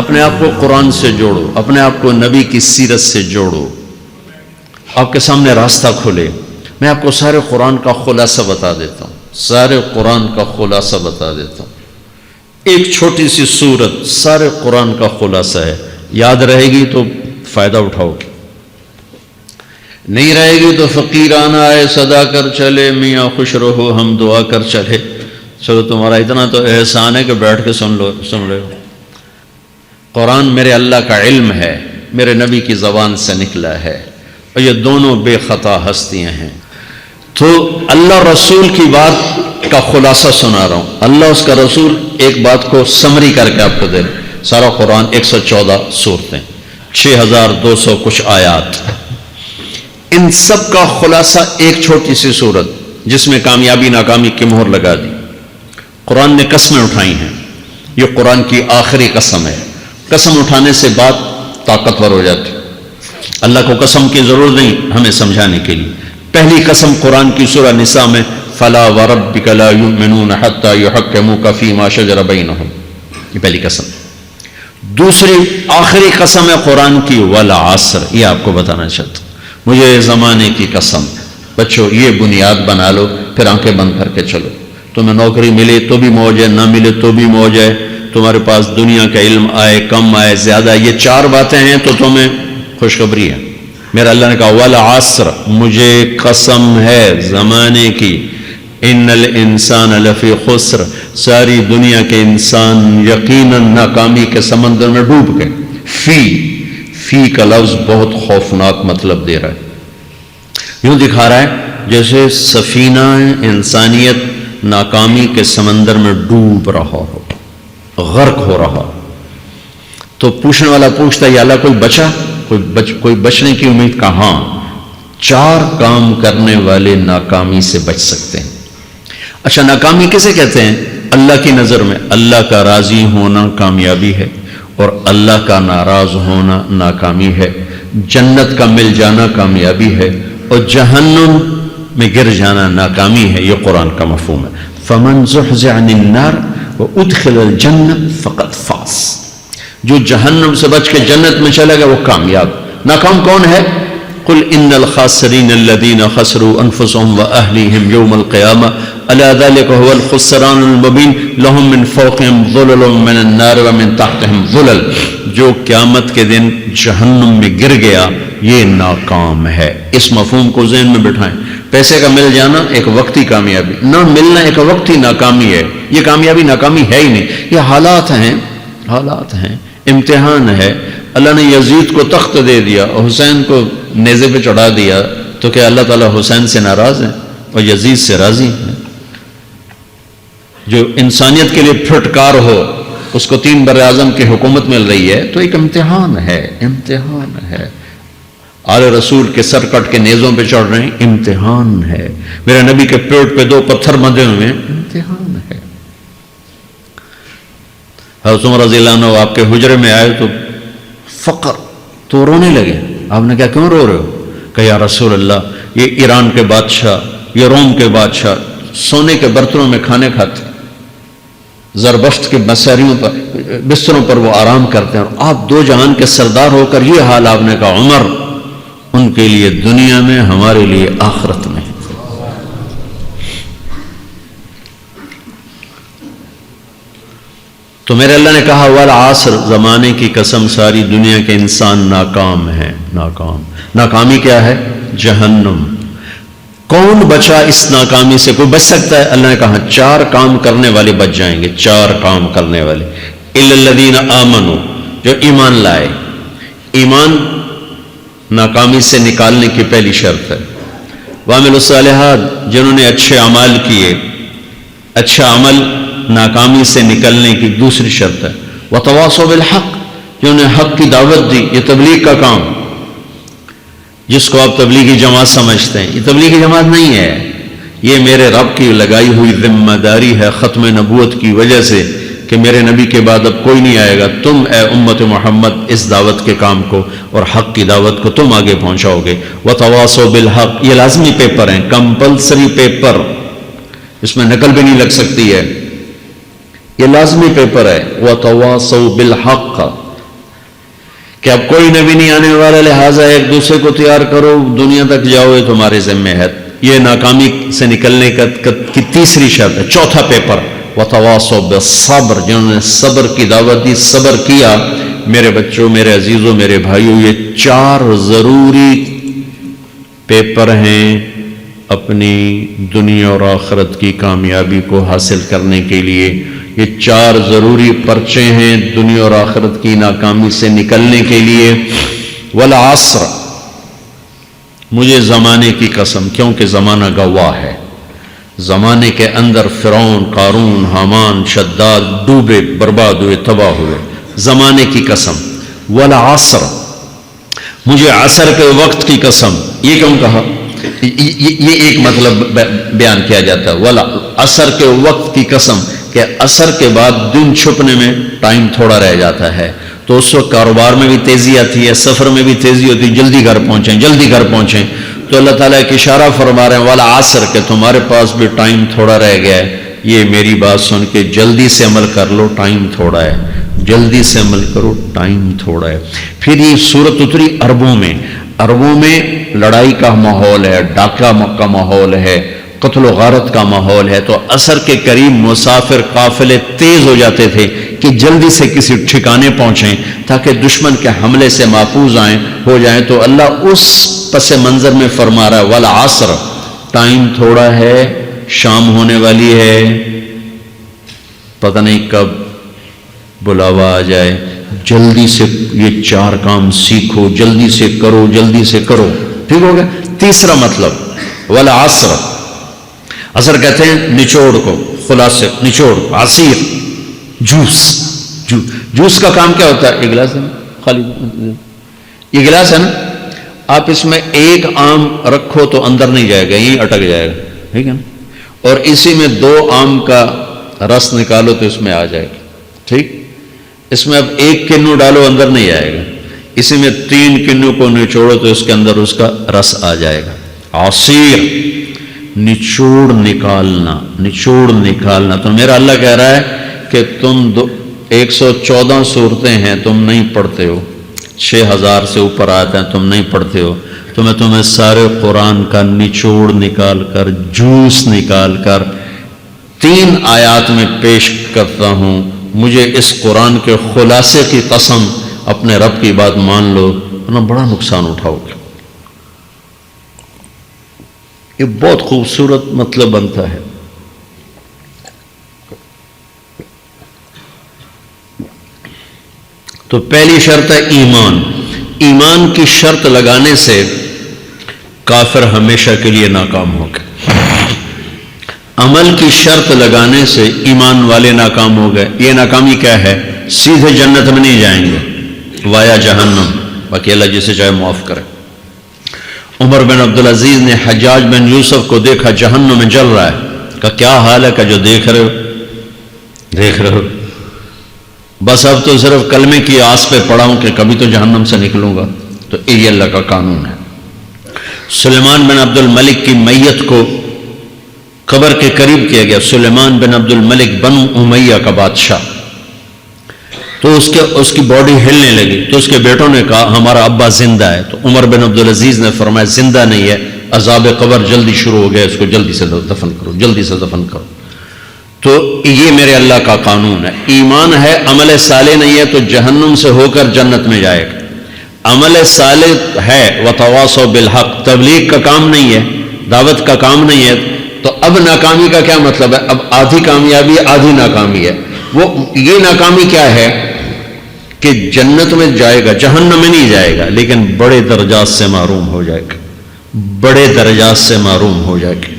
اپنے آپ کو قرآن سے جوڑو، اپنے آپ کو نبی کی سیرت سے جوڑو، آپ کے سامنے راستہ کھلے۔ میں آپ کو سارے قرآن کا خلاصہ بتا دیتا ہوں، سارے قرآن کا خلاصہ بتا دیتا ہوں۔ ایک چھوٹی سی سورت سارے قرآن کا خلاصہ ہے، یاد رہے گی تو فائدہ اٹھاؤ گے، نہیں رہے گی تو فقیرانہ آئے صدا کر چلے، میاں خوش رہو ہم دعا کر چلے۔ چلو تمہارا اتنا تو احسان ہے کہ بیٹھ کے سن لے۔ قرآن میرے اللہ کا علم ہے، میرے نبی کی زبان سے نکلا ہے، اور یہ دونوں بے خطا ہستیاں ہیں۔ تو اللہ رسول کی بات کا خلاصہ سنا رہا ہوں، اللہ اس کا رسول ایک بات کو سمری کر کے آپ کو دے رہے۔ سارا قرآن 114 سورتیں، 6200 کچھ آیات، ان سب کا خلاصہ ایک چھوٹی سی سورت جس میں کامیابی ناکامی کی مہر لگا دی۔ قرآن نے قسمیں اٹھائی ہیں، یہ قرآن کی آخری قسم ہے۔ قسم اٹھانے سے بات طاقتور ہو جاتی، اللہ کو قسم کی ضرورت نہیں ہمیں سمجھانے کے لیے۔ پہلی قسم قرآن کی سورہ نساء میں فَلَا وَرَبِّكَ لَا يُؤْمِنُونَ حَتَّى يُحَكِّمُوكَ فِي مَا شَجَرَ بَيْنَهُمْ، یہ پہلی قسم۔ دوسری آخری قسم ہے قرآن کی وَالْعَصْرِ، یہ آپ کو بتانا چاہتا ہوں۔ مجھے زمانے کی قسم، بچوں یہ بنیاد بنا لو، پھر آنکھیں بند کر کے چلو۔ تمہیں نوکری ملے تو بھی موج ہے، نہ ملے تو بھی موج ہے، تمہارے پاس دنیا کا علم آئے کم آئے زیادہ، یہ چار باتیں ہیں تو تمہیں خوشخبری ہے۔ میرا اللہ نے کہا والعصر، مجھے قسم ہے زمانے کی، ان الانسان لفی خسر، ساری دنیا کے انسان یقیناً ناکامی کے سمندر میں ڈوب گئے۔ فی کا لفظ بہت خوفناک مطلب دے رہا ہے، یوں دکھا رہا ہے جیسے سفینہ انسانیت ناکامی کے سمندر میں ڈوب رہا ہو، غرق ہو رہا۔ تو پوچھنے والا پوچھتا ہے یا اللہ کوئی بچا، کوئی بچنے کی امید کا؟ ہاں، چار کام کرنے والے ناکامی سے بچ سکتے ہیں۔ اچھا، ناکامی کسے کہتے ہیں اللہ کی نظر میں؟ اللہ کا راضی ہونا کامیابی ہے، اور اللہ کا ناراض ہونا ناکامی ہے۔ جنت کا مل جانا کامیابی ہے، اور جہنم میں گر جانا ناکامی ہے۔ یہ قرآن کا مفہوم ہے۔ فَمَنْ زُحْزِحَ عَنِ النَّارِ وَأُدْخِلَ الْجَنَّةَ فَقَدْ فَازَ، جو جہنم سے بچ کے جنت میں چلے گا وہ کامیاب۔ ناکام کون ہے؟ قُلْ إِنَّ الْخَاسِرِينَ الَّذِينَ خَسِرُوا أَنفُسَهُمْ وَأَهْلِيهِمْ يَوْمَ الْقِيَامَةِ أَلَا ذَلِكَ هُوَ الْخُسْرَانُ الْمُبِينُ لَهُم مِّن فَوْقِهِمْ ظُلُلٌ مِّنَ النَّارِ وَمِن تَحْتِهِمْ ظُلُلٌ، جو قیامت کے دن جہنم میں گر گیا یہ ناکام ہے۔ اس مفہوم کو ذہن میں بٹھائیں۔ پیسے کا مل جانا ایک وقتی کامیابی، نہ ملنا ایک وقتی ناکامی ہے۔ یہ کامیابی ناکامی ہے ہی نہیں، یہ حالات ہیں، امتحان ہے۔ اللہ نے یزید کو تخت دے دیا اور حسین کو نیزے پہ چڑھا دیا، تو کیا اللہ تعالیٰ حسین سے ناراض ہے اور یزید سے راضی ہے؟ جو انسانیت کے لیے پھٹکار ہو، اس کو 3 براعظم کی حکومت مل رہی ہے، تو ایک امتحان ہے۔ آل رسول کے سر کٹ کے نیزوں پہ چڑھ رہے ہیں، امتحان ہے۔ میرے نبی کے پیٹ پہ 2 پتھر بندھے ہوئے ہیں، امتحان ہے۔ حضرت عمر رضی اللہ عنہ آپ کے حجرے میں آئے تو فقر، تو رونے لگے۔ آپ نے کہا کیوں رو رہے ہو؟ کہ یا رسول اللہ، یہ ایران کے بادشاہ، یہ روم کے بادشاہ سونے کے برتنوں میں کھانے کھاتے، زربشت کے بستروں پر وہ آرام کرتے ہیں، اور آپ 2 جہان کے سردار ہو کر یہ حال آپ نے کہا۔ عمر، ان کے لیے دنیا میں، ہمارے لیے آخرت میں۔ تو میرے اللہ نے کہا والعصر، زمانے کی قسم، ساری دنیا کے انسان ناکام ہیں۔ ناکامی کیا ہے؟ جہنم۔ کون بچا اس ناکامی سے؟ کوئی بچ سکتا ہے؟ اللہ نے کہا 4 کام کرنے والے بچ جائیں گے، 4 کام کرنے والے۔ اِلَّا الَّذِينَ آمَنُوا، جو ایمان لائے۔ ایمان ناکامی سے نکالنے کی پہلی شرط ہے۔ وَعَمِلُوا الصَّالِحَاتِ، جنہوں نے اچھے اعمال کیے۔ اچھا عمل ناکامی سے نکلنے کی دوسری شرط ہے۔ وَتَوَاصَوْا بِالْحَقِّ، جنہوں نے حق کی دعوت دی۔ یہ تبلیغ کا کام، جس کو آپ تبلیغی جماعت سمجھتے ہیں، یہ تبلیغی جماعت نہیں ہے، یہ میرے رب کی لگائی ہوئی ذمہ داری ہے ختم نبوت کی وجہ سے، کہ میرے نبی کے بعد اب کوئی نہیں آئے گا، تم اے امت محمد اس دعوت کے کام کو اور حق کی دعوت کو تم آگے پہنچاؤ گے۔ وَتَوَاصَوْا بِالْحَقِّ، یہ لازمی پیپر ہیں، کمپلسری پیپر، اس میں نقل بھی نہیں لگ سکتی ہے، یہ لازمی پیپر ہے۔ وَتَوَاصَوْا بِالْحَقِّ، کہ اب کوئی نبی نہیں آنے والا، لہٰذا ایک دوسرے کو تیار کرو، دنیا تک جاؤ، یہ تمہارے ذمہ ہے. یہ ناکامی سے نکلنے کی تیسری شرط ہے. چوتھا پیپر وتواصوا بالصبر، جنہوں نے صبر کی دعوت دی، صبر کیا. میرے بچوں، میرے عزیزوں، میرے بھائیوں، یہ 4 ضروری پیپر ہیں اپنی دنیا اور آخرت کی کامیابی کو حاصل کرنے کے لیے. یہ 4 ضروری پرچے ہیں دنیا اور آخرت کی ناکامی سے نکلنے کے لیے. والعصر، مجھے زمانے کی قسم، کیونکہ زمانہ گواہ ہے. زمانے کے اندر فرعون، قارون، حامان، شداد ڈوبے، برباد ہوئے، تباہ ہوئے. زمانے کی قسم. والعصر، مجھے عصر کے وقت کی قسم. یہ کیوں کہا؟ یہ ایک مطلب بیان کیا جاتا ہے. والعصر کے وقت کی قسم کہ عصر کے بعد دن چھپنے میں ٹائم تھوڑا رہ جاتا ہے، تو اس وقت کاروبار میں بھی تیزی آتی ہے، سفر میں بھی تیزی ہوتی ہے، جلدی گھر پہنچیں، جلدی گھر پہنچیں. تو اللہ تعالیٰ ایک اشارہ فرما رہے ہیں والعصر، کہ تمہارے پاس بھی ٹائم تھوڑا رہ گیا ہے. یہ میری بات سن کے جلدی سے عمل کر لو، ٹائم تھوڑا ہے. جلدی سے عمل کرو، ٹائم تھوڑا ہے. پھر یہ صورت اتری عربوں میں. عربوں میں لڑائی کا ماحول ہے، ڈاکہ کا ماحول ہے، قتل و غارت کا ماحول ہے. تو عصر کے قریب مسافر قافلے تیز ہو جاتے تھے کہ جلدی سے کسی ٹھکانے پہنچیں تاکہ دشمن کے حملے سے محفوظ ہو جائیں. تو اللہ اس پس منظر میں فرما رہا ہے والعصر، ٹائم تھوڑا ہے، شام ہونے والی ہے، پتہ نہیں کب بلاوا آ جائے. جلدی سے یہ 4 کام سیکھو، جلدی سے کرو، جلدی سے کرو. ٹھیک ہو گیا. تیسرا مطلب والعصر، عصر کہتے ہیں نچوڑ کو، خلاصے، نچوڑ، عصیر، جوس کا کام کیا ہوتا ہے؟ یہ گلاس ہے نا، خالی یہ گلاس ہے نا، آپ اس میں ایک آم رکھو تو اندر نہیں جائے گا، یہیں اٹک جائے گا، ٹھیک ہے نا. اور اسی میں 2 آم کا رس نکالو تو اس میں آ جائے گا. ٹھیک. اس میں اب 1 کنو ڈالو، اندر نہیں آئے گا. اسی میں 3 کنو کو نچوڑو تو اس کے اندر اس کا رس آ جائے گا. عصیر، نچوڑ نکالنا، نچوڑ نکالنا. تو میرا اللہ کہہ رہا ہے کہ تم 114 صورتیں ہیں تم نہیں پڑھتے ہو، 6000 سے اوپر آتے ہیں تم نہیں پڑھتے ہو، تو میں تمہیں سارے قرآن کا نچوڑ نکال کر، جوس نکال کر 3 آیات میں پیش کرتا ہوں. مجھے اس قرآن کے خلاصے کی قسم، اپنے رب کی بات مان لو ورنہ بڑا نقصان اٹھاؤ گے. یہ بہت خوبصورت مطلب بنتا ہے. تو پہلی شرط ہے ایمان. ایمان کی شرط لگانے سے کافر ہمیشہ کے لیے ناکام ہو گئے. عمل کی شرط لگانے سے ایمان والے ناکام ہو گئے. یہ ناکامی کیا ہے؟ سیدھے جنت میں نہیں جائیں گے، وایا جہنم. باقی اللہ جسے چاہے معاف کرے. عمر بن عبدالعزیز نے حجاج بن یوسف کو دیکھا جہنم میں جل رہا ہے، کہا کیا حال ہے؟ کہ جو دیکھ رہے ہو بس اب تو صرف کلمے کی آس پہ پڑا ہوں کہ کبھی تو جہنم سے نکلوں گا. تو یہ اللہ کا قانون ہے. سلیمان بن عبد الملک کی میت کو قبر کے قریب کیا گیا. سلیمان بن عبد الملک بنو امیہ کا بادشاہ. تو اس کی باڈی ہلنے لگی تو اس کے بیٹوں نے کہا ہمارا ابا زندہ ہے. تو عمر بن عبدالعزیز نے فرمایا زندہ نہیں ہے، عذاب قبر جلدی شروع ہو گیا، اس کو جلدی سے دفن کرو، جلدی سے دفن کرو. تو یہ میرے اللہ کا قانون ہے. ایمان ہے، عمل صالح نہیں ہے تو جہنم سے ہو کر جنت میں جائے گا. عمل صالح ہے وتواصوا بالحق، تبلیغ کا کام نہیں ہے، دعوت کا کام نہیں ہے. تو اب ناکامی کا کیا مطلب ہے؟ اب آدھی کامیابی آدھی ناکامی ہے. وہ یہ ناکامی کیا ہے کہ جنت میں جائے گا، جہنم میں نہیں جائے گا، لیکن بڑے درجات سے محروم ہو جائے گا، بڑے درجات سے محروم ہو جائے گا.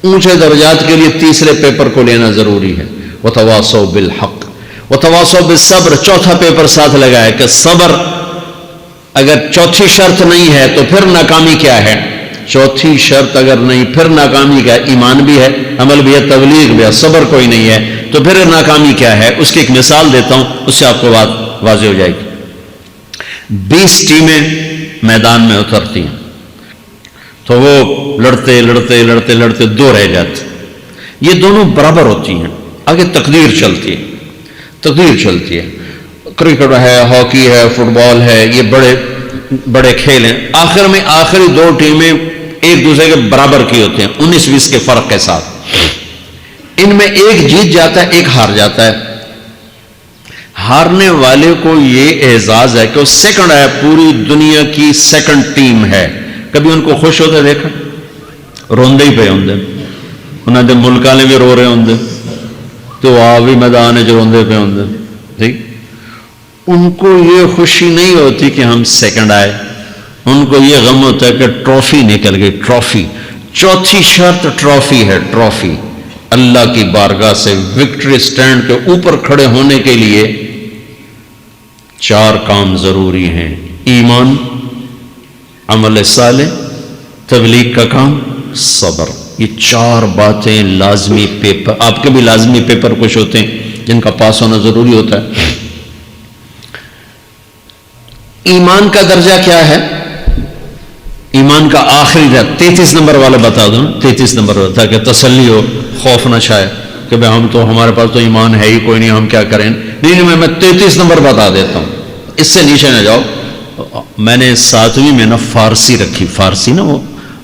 اونچے درجات کے لیے تیسرے پیپر کو لینا ضروری ہے. وتواصوا بالحق وتواصوا بالصبر. چوتھا پیپر ساتھ لگایا کہ صبر. اگر چوتھی شرط نہیں ہے تو پھر ناکامی کیا ہے؟ چوتھی شرط اگر نہیں پھر ناکامی کیا ہے؟ ایمان بھی ہے، عمل بھی ہے، تبلیغ بھی ہے، صبر کوئی نہیں ہے تو پھر ناکامی کیا ہے؟ اس کی ایک مثال دیتا ہوں، اس سے آپ کو بات واضح ہو جائے گی. 20 ٹیمیں میدان میں اترتی ہیں تو وہ لڑتے لڑتے لڑتے لڑتے 2 رہ جاتے. یہ دونوں برابر ہوتی ہیں. آگے تقدیر چلتی ہے، تقدیر چلتی ہے. کرکٹ ہے، ہاکی ہے، فٹ بال ہے، یہ بڑے بڑے کھیل ہیں، آخر میں آخری دو ٹیمیں ایک دوسرے کے برابر کی ہوتے ہیں 19-20 کے فرق کے ساتھ، ان میں ایک جیت جاتا ہے ایک ہار جاتا ہے۔ ہارنے والے کو یہ اعزاز ہے کہ وہ سیکنڈ ہے، پوری دنیا کی سیکنڈ ٹیم ہے۔ کبھی ان کو خوش ہوتے دیکھا؟ روندے ہی پہ ہوں، انہوں نے ملک والے بھی رو رہے ہوں تو آ بھی میدان ہے جو روندے پہ ہوں، ٹھیک۔ ان کو یہ خوشی نہیں ہوتی کہ ہم سیکنڈ آئے، ان کو یہ غم ہوتا ہے کہ ٹرافی نکل گئی، ٹرافی۔ چوتھی شرط ٹرافی ہے، ٹرافی۔ اللہ کی بارگاہ سے وکٹری سٹینڈ کے اوپر کھڑے ہونے کے لیے 4 کام ضروری ہیں: ایمان، عمل صالح، تبلیغ کا کام، صبر۔ یہ 4 باتیں لازمی پیپر، آپ کے بھی لازمی پیپر کچھ ہوتے ہیں جن کا پاس ہونا ضروری ہوتا ہے۔ ایمان کا درجہ کیا ہے؟ ایمان کا آخری درجہ 33 نمبر والا بتا دوں، 33 نمبر والا، تاکہ تسلی ہو، خوف نہ چھائے کہ بھئی ہم تو، ہمارے پاس تو ایمان ہے ہی کوئی نہیں، ہم کیا کریں۔ نہیں، میں 33 نمبر بتا دیتا ہوں، اس سے نیچے نہ جاؤ۔ میں نے 7ویں میں نا فارسی رکھی، فارسی نا وہ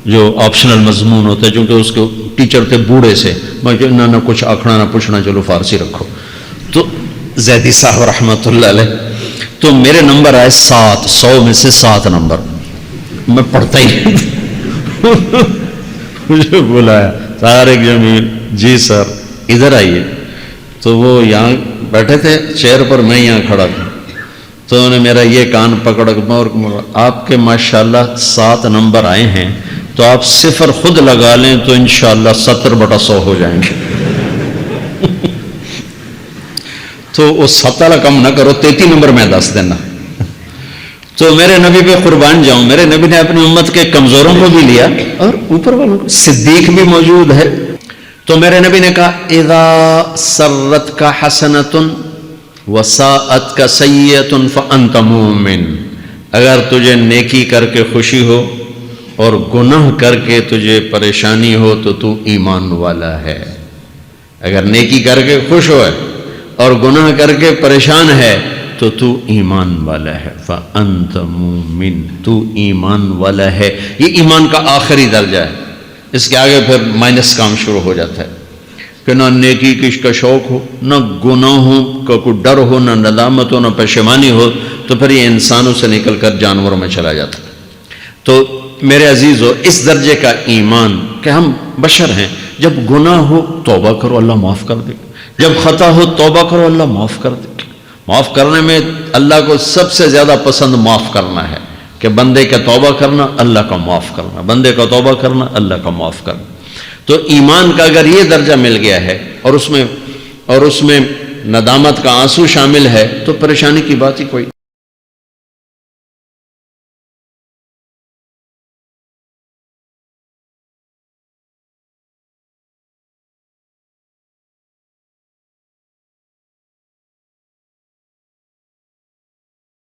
جو آپشنل مضمون ہوتا ہے، چونکہ اس کے ٹیچر تھے بوڑھے سے، میں نہ کچھ آکھنا نہ پوچھنا، چلو فارسی رکھو۔ تو زیدی صاحب رحمۃ اللہ علیہ، تو میرے نمبر آئے 7، 100 میں سے 7 نمبر، میں پڑھتا ہی مجھے بلایا طارق جمیل، جی سر ادھر آئیے۔ تو وہ یہاں بیٹھے تھے چیئر پر، میں یہاں کھڑا تھا، تو انہوں نے میرا یہ کان پکڑ اور آپ کے ماشاءاللہ 7 نمبر آئے ہیں، تو آپ 0 خود لگا لیں تو انشاءاللہ 70/100 ہو جائیں گے۔ تو وہ 70 کم نہ کرو، 33 نمبر میں 10 دینا۔ تو میرے نبی پہ قربان جاؤں، میرے نبی نے اپنی امت کے کمزوروں کو بھی لیا اور اوپر والوں کو، صدیق بھی موجود ہے۔ تو میرے نبی نے کہا اذا سرت کا حسنۃ وساءت کا سیئۃ فانت مومن، اگر تجھے نیکی کر کے خوشی ہو اور گناہ کر کے تجھے پریشانی ہو تو ایمان والا ہے۔ اگر نیکی کر کے خوش ہو اور گناہ کر کے پریشان ہے تو ایمان والا ہے، فأنت مومن، تو ایمان والا ہے۔ یہ ایمان کا آخری درجہ ہے، اس کے آگے پھر مائنس کام شروع ہو جاتا ہے کہ نہ نیکی کس کا شوق ہو، نہ گناہوں کا کوئی ڈر ہو، نہ ندامت ہو، نہ پشیمانی ہو، تو پھر یہ انسانوں سے نکل کر جانوروں میں چلا جاتا ہے۔ تو میرے عزیزو، اس درجے کا ایمان کہ ہم بشر ہیں، جب گناہ ہو توبہ کرو اللہ معاف کر دے، جب خطا ہو توبہ کرو اللہ معاف کر دے۔ معاف کرنے میں اللہ کو سب سے زیادہ پسند معاف کرنا ہے، کہ بندے کا توبہ کرنا، اللہ کا معاف کرنا، بندے کا توبہ کرنا، اللہ کا معاف کرنا۔ تو ایمان کا اگر یہ درجہ مل گیا ہے اور اس میں ندامت کا آنسو شامل ہے تو پریشانی کی بات ہی کوئی